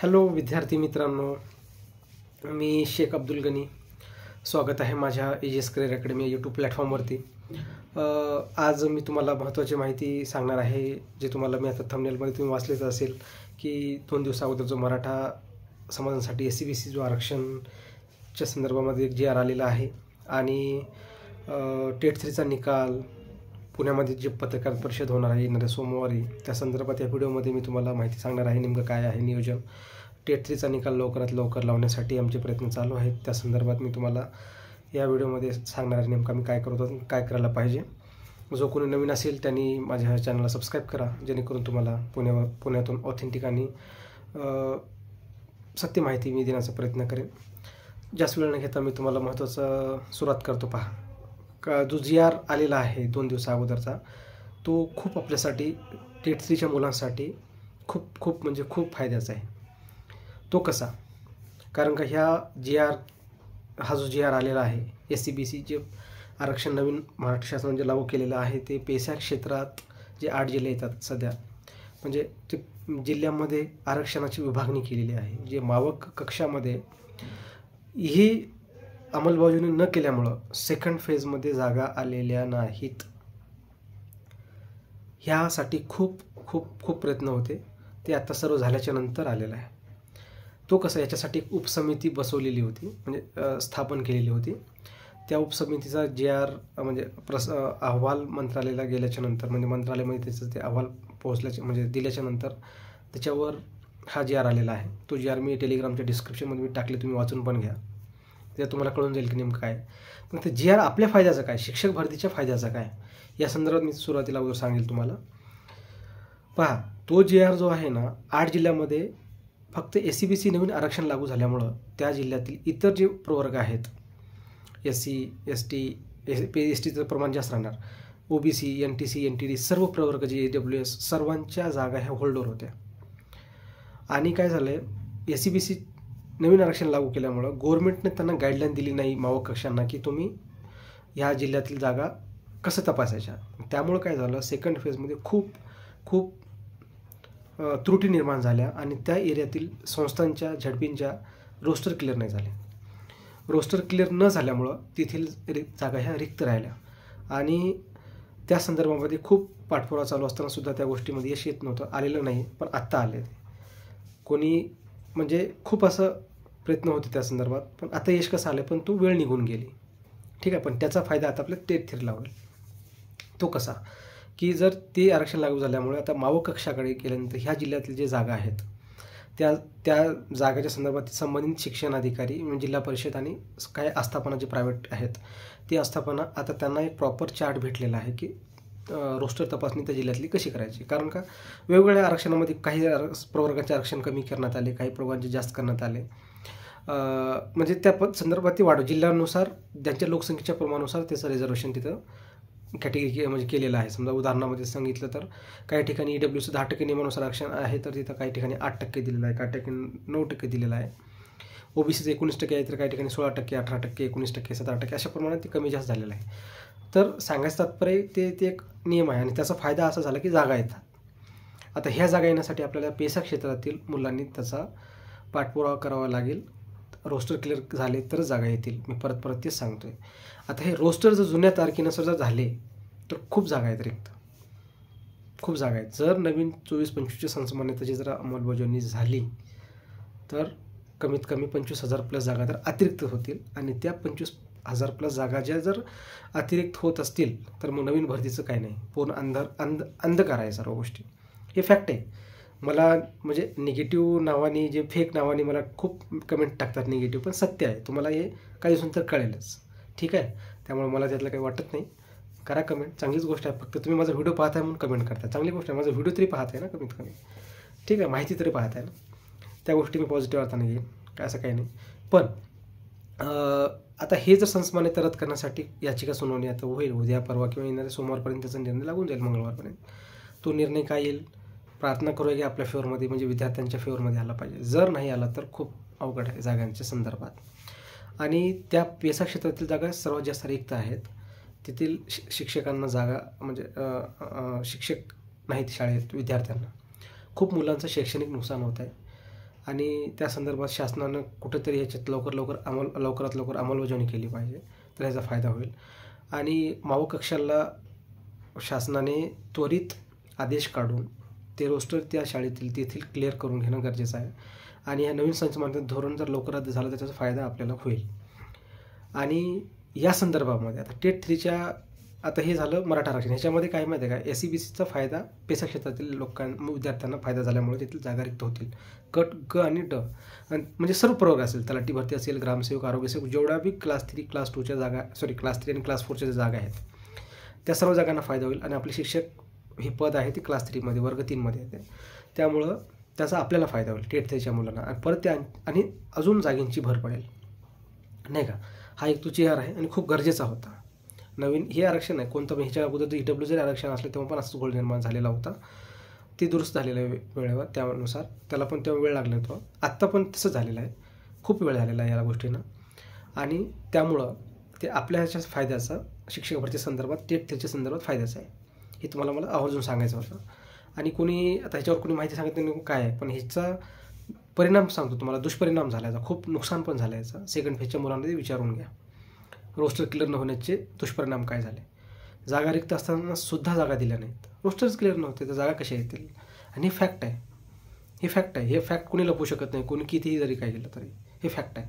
Hello विद्यार्थी मित्रांनो, मी शेख अब्दुल गनी. स्वागत आहे माझ्या एजीएस करिअर अकॅडमी यूट्यूब प्लॅटफॉर्मवरती. आज मी तुम्हाला महत्त्वाची माहिती सांगणार आहे, जे तुम्हाला मी आता थंबनेलमध्ये तुम्ही वाचलेच असेल की 2 दिवसाअगोदर जो मराठा समाजासाठी SCBC जो आरक्षणच्या संदर्भामध्ये एक GR आलेला आहे आणि टेट 3चा निकाल, पुण्यामध्ये जे पत्रकार परिषद होणार आहे येणाऱ्या सोमवारी, त्या संदर्भात या व्हिडिओमध्ये मी तुम्हाला माहिती सांगणार आहे. नेमकं काय आहे नियोजन. टेट 3चा निकाल लवकरात लवकर लावण्यासाठी आमचे प्रयत्न चालू आहेत. त्या संदर्भात मी तुम्हाला या व्हिडिओमध्ये सांगणार आहे नेमकं मी काय करतो, काय करायला पाहिजे. जो कोणी नवीन असेल त्यांनी माझ्या ह्या चॅनलला सबस्क्राईब करा, जेणेकरून तुम्हाला पुण्यातून ऑथेंटिक आणि सत्य माहिती मी देण्याचा प्रयत्न करेन. जास्त वेळ न घेता मी तुम्हाला महत्त्वाचं सुरुवात करतो. पहा, का जो GR आलेला आहे 2 दिवसाअगोदरचा, तो खूप आपल्यासाठी टेट 3च्या मुलांसाठी खूप म्हणजे खूप फायद्याचा आहे. तो कसा? कारण का हा जो GR आलेला आहे SCBC जे आरक्षण नवीन महाराष्ट्र शासनाने जे लागू केलेलं आहे, ते पेशा क्षेत्रात जे 8 जिल्हे येतात सध्या, म्हणजे ते जिल्ह्यामध्ये आरक्षणाची विभागणी केलेली आहे. जे मावक कक्षामध्ये ही अंमलबजावणी न केल्यामुळं सेकंड फेजमध्ये जागा आलेल्या नाहीत. ह्यासाठी खूप प्रयत्न होते. ते आता सर्व झाल्याच्या नंतर आलेलं आहे. तो कसं? याच्यासाठी एक उपसमिती बसवलेली होती, म्हणजे स्थापन केलेली होती. त्या उपसमितीचा GR म्हणजे अहवाल मंत्रालयाला गेल्याच्या नंतर, म्हणजे मंत्रालयामध्ये त्याचं ते अहवाल पोहोचल्याचे म्हणजे दिल्याच्या नंतर त्याच्यावर हा GR आलेला आहे. तो GR मी टेलिग्रामच्या डिस्क्रिप्शनमध्ये मी टाकले, तुम्ही वाचून पण घ्या. ते तुम्हाला कळून जाईल की नेमकं काय. पण ते GR आपल्या फायद्याचं काय, शिक्षक भरतीच्या फायद्याचं काय, या संदर्भात मी सुरुवातीला अगोदर सांगेल तुम्हाला. पहा, तो GR जो आहे ना, 8 जिल्ह्यामध्ये फक्त SCBC नवीन आरक्षण लागू झाल्यामुळं त्या जिल्ह्यातील इतर जे प्रवर्ग आहेत, SC, ST, STचं प्रमाण जास्त राहणार, OBC, NTC, NTD, सर्व प्रवर्ग जे AWS, सर्वांच्या जागा ह्या होल्डवर होत्या. आणि काय झालं आहे, SCBC नवीन आरक्षण लागू केल्यामुळं गव्हर्नमेंटने त्यांना गाईडलाईन दिली नाही मावक कक्षांना की तुम्ही ह्या जिल्ह्यातील जागा कसं तपासायच्या. त्यामुळं काय झालं, सेकंड फेजमध्ये खूप त्रुटी निर्माण झाल्या आणि त्या एरियातील संस्थांच्या झडपींच्या रोस्टर क्लिअर नाही झाले. रोस्टर क्लिअर न झाल्यामुळं तेथील जागा ह्या रिक्त राहिल्या आणि त्या संदर्भामध्ये खूप पाठपुरावा चालू असतानासुद्धा त्या गोष्टीमध्ये यश येत नव्हतं, आलेलं नाही. पण आत्ता आले. कोणी म्हणजे खूप असं प्रयत्न होते त्या संदर्भात, पण आता यश कसं आलं, पण तो वेळ निघून गेली. ठीक आहे, पण त्याचा फायदा आता आपल्या टेट 3ला होईल. तो कसा? की जर ते आरक्षण लागू झाल्यामुळे आता मावक कक्षाकडे गेल्यानंतर ह्या जिल्ह्यातील जे जागा आहेत, त्या जागेच्या संदर्भात संबंधित शिक्षण अधिकारी म्हणजे जिल्हा परिषद आणि काही आस्थापना जे प्रायव्हेट आहेत, ती आस्थापना आता त्यांना एक प्रॉपर चार्ट भेटलेला आहे की रोस्टर तपासणी त्या जिल्ह्यातली कशी करायची. कारण का वेगवेगळ्या आरक्षणामध्ये काही प्रवर्गाचे आरक्षण कमी करण्यात आले, काही प्रवर्गांचे जास्त करण्यात आले. म्हणजे त्या संदर्भात ती जिल्ह्यानुसार त्यांच्या लोकसंख्येच्या प्रमाणानुसार त्याचं रिझर्वेशन तिथं कॅटेगरी म्हणजे केलेलं आहे. समजा उदाहरणामध्ये सांगितलं तर काही ठिकाणी EWC 10% नियमानुसार आरक्षण आहे, तर तिथं काही ठिकाणी 8% दिलेलं आहे, काही ठिकाणी 9% दिलेलं आहे. OBCचं 19% आहे, तर काही ठिकाणी 16%, 18%, 19%, 17%, अशा प्रमाणात ते कमी जास्त झालेलं आहे. तर सांगायचं तात्पर्य ते एक नियम आहे आणि त्याचा फायदा असा झाला की जागा येतात. आता ह्या जागा येण्यासाठी आपल्याला पेशा क्षेत्रातील मुलांनी त्याचा पाठपुरावा करावा लागेल. रोस्टर क्लिअर झाले तरच जागा येतील. मी परत तेच सांगतोय. आता हे रोस्टर जर जुन्या तारखेनुसार जर झाले तर खूप जागा आहेत रिक्त, खूप जागा आहेत. जर नवीन 24-25च्या संसमान्यताची जर अंमलबजावणी झाली तर कमीत कमी 25,000+ जागा तर अतिरिक्त होतील आणि त्या 25,000+ जागा ज्या जर अतिरिक्त होत असतील तर मग नवीन भरतीचं काही नाही, पूर्ण अंधकार आहे सर्व गोष्टी. हे फॅक्ट आहे. मला म्हणजे निगेटिव्ह नावाने, जे फेक नावाने मला खूप कमेंट टाकतात निगेटिव्ह, पण सत्य आहे. तुम्हाला हे काही दिवसांतर कळेलच. ठीक आहे, त्यामुळे मला त्यातलं काही वाटत नाही. करा कमेंट, चांगलीच गोष्ट आहे. फक्त तुम्ही माझा व्हिडिओ पाहताय म्हणून कमेंट करता, चांगली गोष्ट आहे. माझा व्हिडिओ तरी पाहताय ना कमीत कमी, ठीक आहे, माहिती तरी पाहताय ना, त्या गोष्टी मी पॉझिटिव्ह अर्थाने घेईन, काय असं काही नाही. पण आता हे जर संसमान्यता रद्द करण्यासाठी याचिका सुनावणी आता होईल उद्या परवा किंवा येणाऱ्या सोमवारपर्यंत त्याचा निर्णय लागून जाईल, मंगळवारपर्यंत. तो निर्णय काय येईल, प्रार्थना करूया की आपल्या फेवरमध्ये, म्हणजे विद्यार्थ्यांच्या फेवरमध्ये आला पाहिजे. जर नाही आला तर खूप अवघड आहे जागांच्या संदर्भात. आणि त्या पेशा क्षेत्रातील जागा सर्वात जास्त रिक्त आहेत. तेथील शिक्षकांना जागा म्हणजे शिक्षक नाहीत शाळेत, विद्यार्थ्यांना खूप मुलांचं शैक्षणिक नुकसान होत आहे. आणि त्या संदर्भात शासनानं कुठंतरी याच्यात लवकरात लवकर अंमलबजावणी केली पाहिजे, तर ह्याचा फायदा होईल. आणि मावळ कक्षाला शासनाने त्वरित आदेश काढून ते रोस्टर त्या शाळेतील तेथील क्लिअर करून घेणं गरजेचं आहे. आणि या नवीन संचमान्य धोरण जर लवकरात झालं तर त्याचा फायदा आपल्याला होईल. आणि या संदर्भामध्ये आता टेट 3च्या आता हे झालं मराठा आरक्षण. ह्याच्यामध्ये काय माहिती आहे का, SEBCचा फायदा पेसा क्षेत्रातील विद्यार्थ्यांना फायदा झाल्यामुळे तेथील जागा रिक्त होतील. गट ग आणि ड म्हणजे सर्व प्रवर्ग असेल, तलाठी भरती असेल, ग्रामसेवक, आरोग्यसेवक, जेवढ्या बी क्लास 3 क्लास 2च्या जागा क्लास 3 आणि क्लास 4च्या जागा आहेत त्या सर्व जागांना फायदा होईल. आणि आपले शिक्षक हे पद आहे ते क्लास 3मध्ये वर्ग 3मध्ये येते, त्यामुळं त्याचा आपल्याला फायदा होईल टेट 3च्या मुलांना. आणि परत आणि अजून जागेंची भर पडेल, नाही का. हा एक तो चेहरा आहे आणि खूप गरजेचा होता. नवीन हे आरक्षण आहे कोणतं पण, ह्याच्या अगोदर EW जरी आरक्षण असलं तेव्हा पण असंच घोळ निर्माण झालेला होता. ते दुरुस्त झालेलं आहे वेळेवर, त्यानुसार त्याला पण तेव्हा वेळ लागला होता. आत्ता पण तसं झालेलं आहे, खूप वेळ झालेला आहे या गोष्टीनं. आणि त्यामुळं ते आपल्या ह्याच्या फायद्याचा शिक्षक भरती संदर्भात टेट 3च्या संदर्भात फायद्याचं आहे, हे तुम्हाला मला आवर्जून सांगायचं होतं. आणि कोणी आता ह्याच्यावर कोणी माहिती सांगितली नाही काय आहे, पण ह्याचा परिणाम सांगतो तुम्हाला. दुष्परिणाम झाला याचा, खूप नुकसान पण झालं याचा. सेकंड फेजच्या मुलांमध्ये विचारून घ्या रोस्टर क्लिअर न होण्याचे दुष्परिणाम काय झाले. जागा रिक्त असताना सुद्धा जागा दिल्या नाहीत, रोस्टरच क्लिअर नव्हते, तर जागा कशा येतील. आणि हे फॅक्ट आहे, हे फॅक्ट कोणी लपवू शकत नाही, कोणी कितीही जरी काय केलं तरी हे फॅक्ट आहे.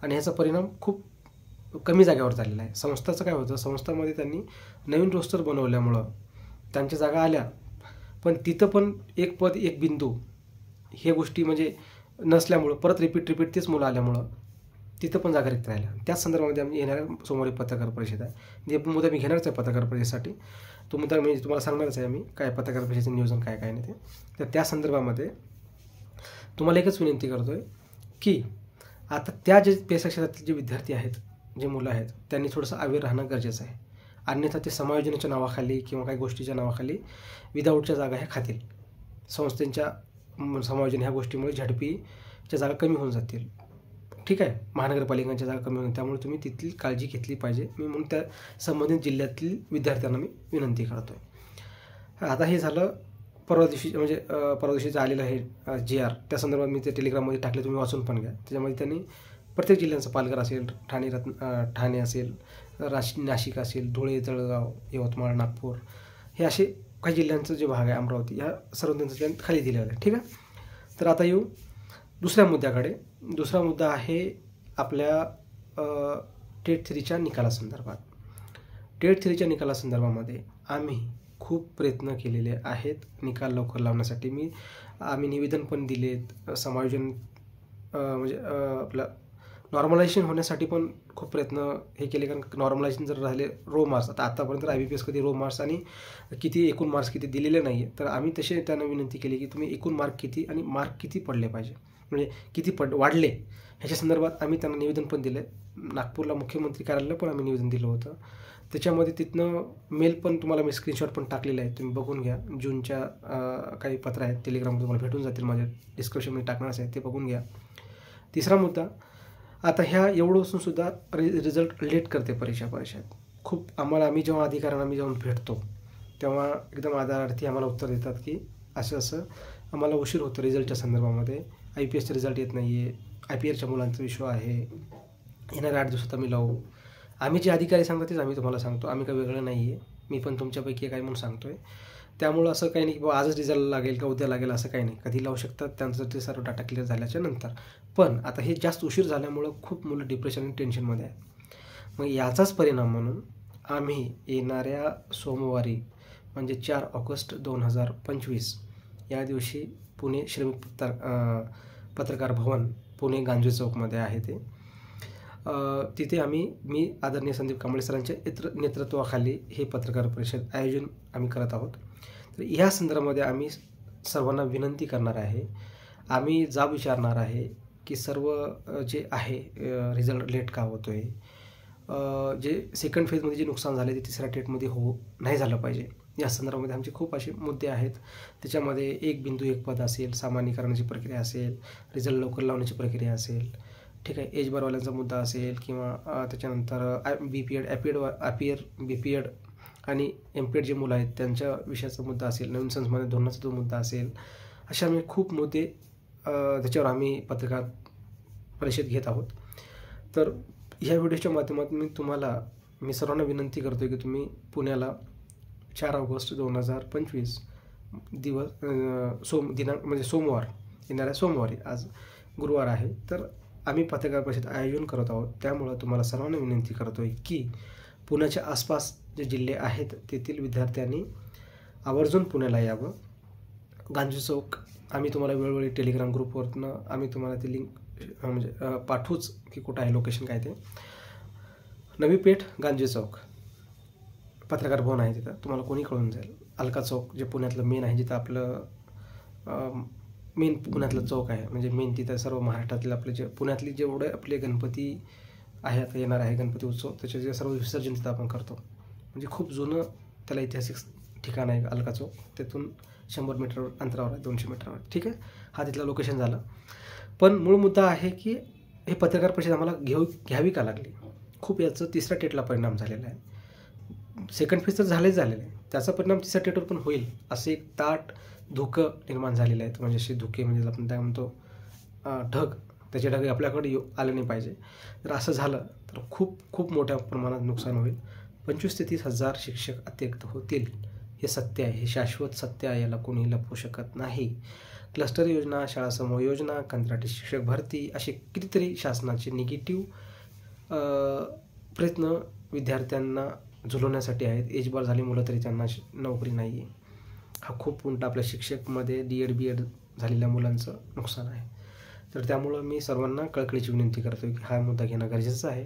आणि ह्याचा परिणाम खूप कमी जागेवर झालेला आहे. संस्थाचं काय होतं, संस्थामध्ये त्यांनी नवीन रोस्टर बनवल्यामुळं त्यांच्या जागा आल्या, पण तिथं पण एक पद एक बिंदू हे गोष्टी म्हणजे नसल्यामुळं परत रिपीट तेच मुलं आल्यामुळं तिथं पण जागा रिक्त राहिल्या. त्याच संदर्भामध्ये आम्ही येणाऱ्या सोमवारी पत्रकार परिषद आहे, जे मुद्दा मी घेणारच आहे पत्रकार परिषदेसाठी. तो मुद्दा मी तुम्हाला सांगणारच आहे आम्ही काय पत्रकार परिषदेचं नियोजन काय नाही ते. तर त्या संदर्भामध्ये तुम्हाला एकच विनंती करतो आहे की आता त्या जे पेसा क्षेत्रातील जे विद्यार्थी आहेत, जे मुलं आहेत, त्यांनी थोडंसं अवेअर राहणं गरजेचं आहे. अन्यथा ते समायोजनाच्या नावाखाली किंवा काही गोष्टीच्या नावाखाली विदाऊटच्या जागा ह्या खातील. संस्थेच्या समायोजन ह्या गोष्टीमुळे झडपीच्या जागा कमी होऊन जातील, ठीक आहे. महानगरपालिकांच्या जागा कमी होऊन, त्यामुळे तुम्ही तिथली काळजी घेतली पाहिजे. मी म्हणून त्या संबंधित जिल्ह्यातील विद्यार्थ्यांना मी विनंती करतो आहे. आता हे झालं परवा दिवशीचं आलेलं आहे GR, त्या संदर्भात मी ते टेलिग्राममध्ये टाकले, तुम्ही वाचून पण घ्या. त्याच्यामध्ये त्यांनी प्रत्येक जिल्ह्यांचं, पालघर असेल, ठाणे असेल, नाशिक असेल, धुळे, जळगाव, यवतमाळ, नागपूर, हे असे काही जिल्ह्यांचं जे भाग आहे, अमरावती, ह्या सर्व त्यांचं त्यांनी खाली दिलेलं आहे, ठीक आहे. तर आता येऊ दुसऱ्या मुद्द्याकडे. दुसरा मुद्दा आहे आपल्या टेट 3च्या निकालासंदर्भात. टेट 3च्या निकालासंदर्भामध्ये आम्ही खूप प्रयत्न केलेले आहेत निकाल लवकर लावण्यासाठी. आम्ही निवेदन पण दिलेत, समायोजन म्हणजे आपलं नॉर्मलायझेशन होण्यासाठी पण खूप प्रयत्न हे केले. कारण नॉर्मलायझेशन जर राहिले रो मार्क्स, आतापर्यंत IBPS कधी रो मार्क्स आणि किती एकूण मार्क्स किती दिलेले नाही आहे, तर आम्ही तसे त्यांना विनंती केली की तुम्ही एकूण मार्क किती आणि मार्क किती पडले पाहिजे, म्हणजे किती वाढले, ह्याच्या संदर्भात आम्ही त्यांना निवेदन पण दिलं. नागपूरला मुख्यमंत्री कार्यालयाला पण आम्ही निवेदन दिलं होतं. त्याच्यामध्ये तिथनं मेल पण तुम्हाला मी स्क्रीनशॉट पण टाकलेलं आहे, तुम्ही बघून घ्या. जूनच्या काही पत्र आहेत टेलिग्राम तुम्हाला भेटून जातील, माझ्या डिस्क्रिप्शनमध्ये टाकणारच आहे, ते बघून घ्या. तिसरा मुद्दा, आता ह्या एवढं असून सुद्धा रिझल्ट लेट करते परीक्षा खूप. आम्ही जेव्हा अधिकाऱ्यांना जेव्हा भेटतो तेव्हा एकदम आधारार्थी आम्हाला उत्तर देतात की असं आम्हाला उशीर होतो रिझल्टच्या संदर्भामध्ये, IPSचा रिझल्ट येत नाही आहे, IPRच्या मुलांचा विषय आहे, येणाऱ्या 8 दिवसात आम्ही लावू. आम्ही जे अधिकारी सांगतात तेच आम्ही तुम्हाला सांगतो, आम्ही काही वेगळं नाही आहे. मी पण तुमच्यापैकी काय म्हणून सांगतो आहे. त्यामुळं असं काही नाही की बाबा आजच रिझल्ट लागेल का उद्या लागेल, असं काही नाही. कधी लावू शकतात, त्यांचं ते सर्व डाटा क्लिअर झाल्याच्या नंतर. पण आता हे जास्त उशीर झाल्यामुळं खूप मुलं डिप्रेशन आणि टेन्शनमध्ये आहे. मग याचाच परिणाम म्हणून आम्ही येणाऱ्या सोमवारी म्हणजे 4 ऑगस्ट 2025 या दिवशी पुणे श्रमिक पत्रकार भवन, पुणे गांधी चौकमध्ये आहे ते, तिथे मी आदरणीय संदीप कांबळे सरांच्या नेतृत्वाखाली हे पत्रकार परिषद आयोजन आम्ही करत आहोत. तर ह्या संदर्भामध्ये आम्ही सर्वांना विनंती करणार आहे, आम्ही जाब विचारणार आहे की सर्व जे आहे रिझल्ट लेट का होतो आहे, जे सेकंड फेजमध्ये जे नुकसान झाले ते तिसऱ्या टेटमध्ये नाही झालं पाहिजे. या संदर्भामध्ये आमचे खूप असे मुद्दे आहेत. त्याच्यामध्ये एक बिंदू एक पद असेल, सामान्यीकरणाची प्रक्रिया असेल, रिझल्ट लवकर लावण्याची प्रक्रिया असेल, ठीक आहे, एज बारवाल्यांचा मुद्दा असेल, किंवा त्याच्यानंतर BPED आणि MPED जे मुलं आहेत त्यांच्या विषयाचा मुद्दा असेल, नवीन संस्थान धोरणाचा जो मुद्दा असेल, अशा आम्ही खूप मुद्दे त्याच्यावर आम्ही पत्रकार परिषद घेत आहोत. तर ह्या व्हिडिओच्या माध्यमातून मी सर्वांना विनंती करतो की तुम्ही पुण्याला 4 ऑगस्ट 2025 दिनांक म्हणजे सोमवार, येणाऱ्या सोमवारी, आज गुरुवार आहे, तर आम्ही पत्रकार परिषद आयोजन करत आहोत. त्यामुळं तुम्हाला सर्वांना विनंती करतो आहे की पुण्याच्या आसपास जे जिल्हे आहेत तेथील विद्यार्थ्यांनी आवर्जून पुण्याला यावं. गांधी चौक आम्ही तुम्हाला वेळोवेळी टेलिग्राम ग्रुपवरनं आम्ही तुम्हाला ती लिंक म्हणजे पाठवूच की कुठं आहे, लोकेशन काय ते. नवी पेठ, गांधी चौक, पत्रकार भवन आहे तिथं, तुम्हाला कोणी कळून जाईल. अलका चौक जे पुण्यातलं मेन आहे, जिथं आपलं मेन पुण्यातलं चौक आहे, म्हणजे मेन तिथं सर्व महाराष्ट्रातले आपले जे पुण्यातली जेवढे आपले गणपती आहे, आता येणार आहे गणपती उत्सव, त्याचे जे सर्व विसर्जन तिथं आपण करतो. म्हणजे खूप जुनं त्याला ऐतिहासिक ठिकाण आहे अलका चौक. तिथून 100 मीटर अंतरावर आहे, 200 मीटरवर. ठीक आहे, हा तिथला लोकेशन झाला. पण मूळ मुद्दा आहे की हे पत्रकार परिषद आम्हाला घ्यावी का लागली. खूप याचं तिसऱ्या टेटला परिणाम झालेला आहे. सेकंड फेज तर झालेलं आहे, त्याचा परिणाम तिसऱ्या टेटवर पण होईल. असे एक ताट धुकं निर्माण झालेलं आहे. म्हणजे असे धुके म्हणजे आपण काय म्हणतो ढग, त्याचे ढग आपल्याकडे आले नाही पाहिजे. जर असं झालं तर खूप खूप मोठ्या प्रमाणात नुकसान होईल. 25,000 ते 30,000 शिक्षक अतिरिक्त होतील. हे सत्य आहे, हे शाश्वत सत्य आहे, याला कोणी लपवू शकत नाही. क्लस्टर योजना, शाळा समूह योजना, कंत्राटी शिक्षक भरती, असे कितीतरी शासनाचे निगेटिव्ह प्रयत्न विद्यार्थ्यांना झुलवण्यासाठी आहेत. एजबार झाली मुलं तरी त्यांना नोकरी नाही आहे. हा खूप उलटा आपल्या शिक्षकमध्ये D.Ed B.Ed झालेल्या मुलांचं नुकसान आहे. तर त्यामुळं मी सर्वांना कळकळीची विनंती करतो की हा मुद्दा घेणं गरजेचं आहे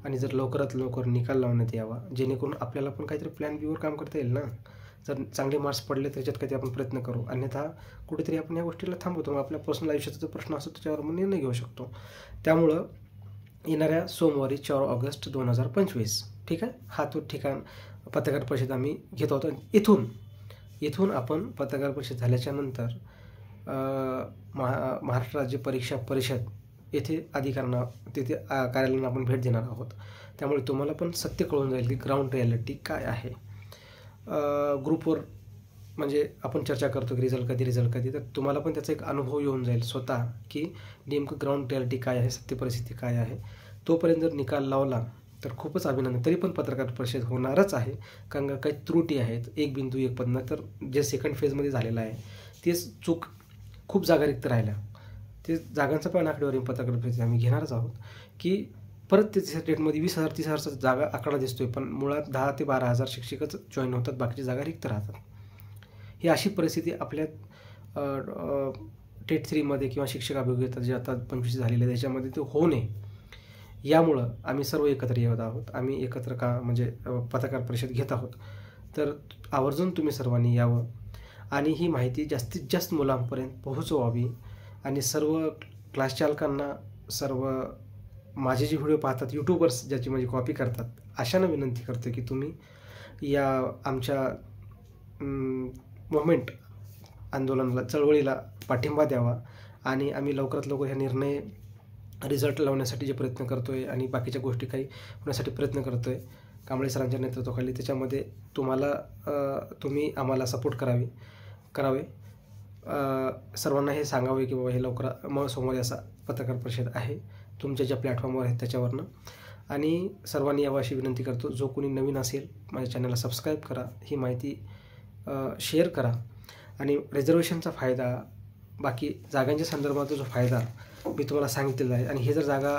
आणि जर लवकरात लवकर निकाल लावण्यात यावा, जेणेकरून आपल्याला पण काहीतरी प्लॅन बीवर काम करता येईल ना. जर चांगले मार्क्स पडले त्याच्यात काहीतरी आपण प्रयत्न करू, अन्यथा कुठेतरी आपण या गोष्टीला थांबवतो. आपल्या पर्सनल आयुष्याचा जो प्रश्न असतो त्याच्यावर आपण निर्णय घेऊ शकतो. त्यामुळं येणाऱ्या सोमवारी 4 ऑगस्ट 2025, ठीक आहे, हा तो ठिकाण पत्रकार परिषद आम्ही घेत होतो. इथून आपण पत्रकार परिषद झाल्याच्या नंतर महाराष्ट्र राज्य परीक्षा परिषद येथे तिथे कार्यालयाला आपण भेट देणार आहोत. त्यामुळे तुम्हाला पण सत्य कळून जाईल की ग्राउंड रिॲलिटी काय आहे. ग्रुपवर म्हणजे आपण चर्चा करतो की रिझल्ट कधी, तर तुम्हाला पण त्याचा एक अनुभव येऊन जाईल स्वतः की नेमकं ग्राउंड रिॲलिटी काय आहे, सत्य परिस्थिती काय आहे. तोपर्यंत जर निकाल लावला तर खूपच अभिनंदन. तरी पण पत्रकार परिषद होणारच आहे, कारण का काही त्रुटी आहेत. 1 बिंदू 1 पद, तर जे सेकंड फेजमध्ये झालेलं आहे तेच चूक, खूप जागा रिक्त राहिल्या. ते जागांचं पण आकडेवारी पत्रकार परिषद आम्ही घेणारच आहोत की परत तिसऱ्या डेटमध्ये 20,000 30,000चा जागा आकडा दिसतोय, पण मुळात 10,000 ते 12,000 शिक्षकच जॉईन होतात, बाकीची जागा रिक्त राहतात. ही अशी परिस्थिती आपल्या टेट 3मध्ये किंवा शिक्षक अभियोगिता जे आता 25 झालेले आहे त्याच्यामध्ये ते होऊ नये, यामुळं आम्ही सर्व एकत्र येत आहोत. आम्ही एकत्र म्हणजे पत्रकार परिषद घेत आहोत. तर आवर्जून तुम्ही सर्वांनी यावं आणि ही माहिती जास्तीत जास्त मुलांपर्यंत पोहोचवावी. आणि सर्व क्लास चालकांना, सर्व माझे जे व्हिडिओ पाहतात यूट्यूबर्स, ज्याची म्हणजे कॉपी करतात, अशांना विनंती करतो की तुम्ही या आमच्या मुव्हमेंट आंदोलनाला, चळवळीला पाठिंबा द्यावा. आणि आम्ही लवकरात लवकर ह्या निर्णय रिझल्ट लावण्यासाठी जे प्रयत्न करतो आहे आणि बाकीच्या गोष्टी काही होण्यासाठी प्रयत्न करतो आहे कांबळे सरांच्या नेतृत्वाखाली, त्याच्यामध्ये तुम्ही आम्हाला सपोर्ट करावे. सर्वांना हे सांगावे की बाबा हे लवकर सोमवारी असा पत्रकार परिषद आहे तुमच्या ज्या प्लॅटफॉर्मवर आहेत त्याच्यावरनं. आणि सर्वांनी यावं अशी विनंती करतो. जो कोणी नवीन असेल माझ्या चॅनलला सबस्क्राईब करा, ही माहिती शेअर करा. आणि रिझर्वेशनचा फायदा, बाकी जागांच्या संदर्भात जो फायदा मी तुम्हाला सांगितलेला आहे, आणि हे जर जागा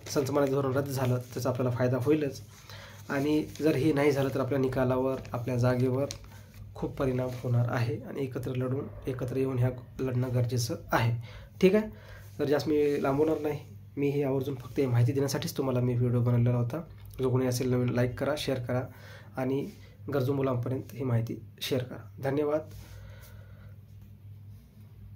संचमानाचं धोरण रद्द झालं त्याचा आपल्याला फायदा होईलच. आणि जर हे नाही झालं तर आपल्या निकालावर, आपल्या जागेवर खूप परिणाम होणार आहे. आणि एकत्र येऊन ह्या लढणं गरजेचं आहे. ठीक आहे, तर जास्त मी लांबवणार नाही. मी हे आवर्जून फक्त माहिती देण्यासाठीच तुम्हाला मी व्हिडिओ बनवलेला होता. जो कोणी असेल नवीन लाईक करा, शेअर करा आणि गरजू मुलांपर्यंत ही माहिती शेअर करा. धन्यवाद.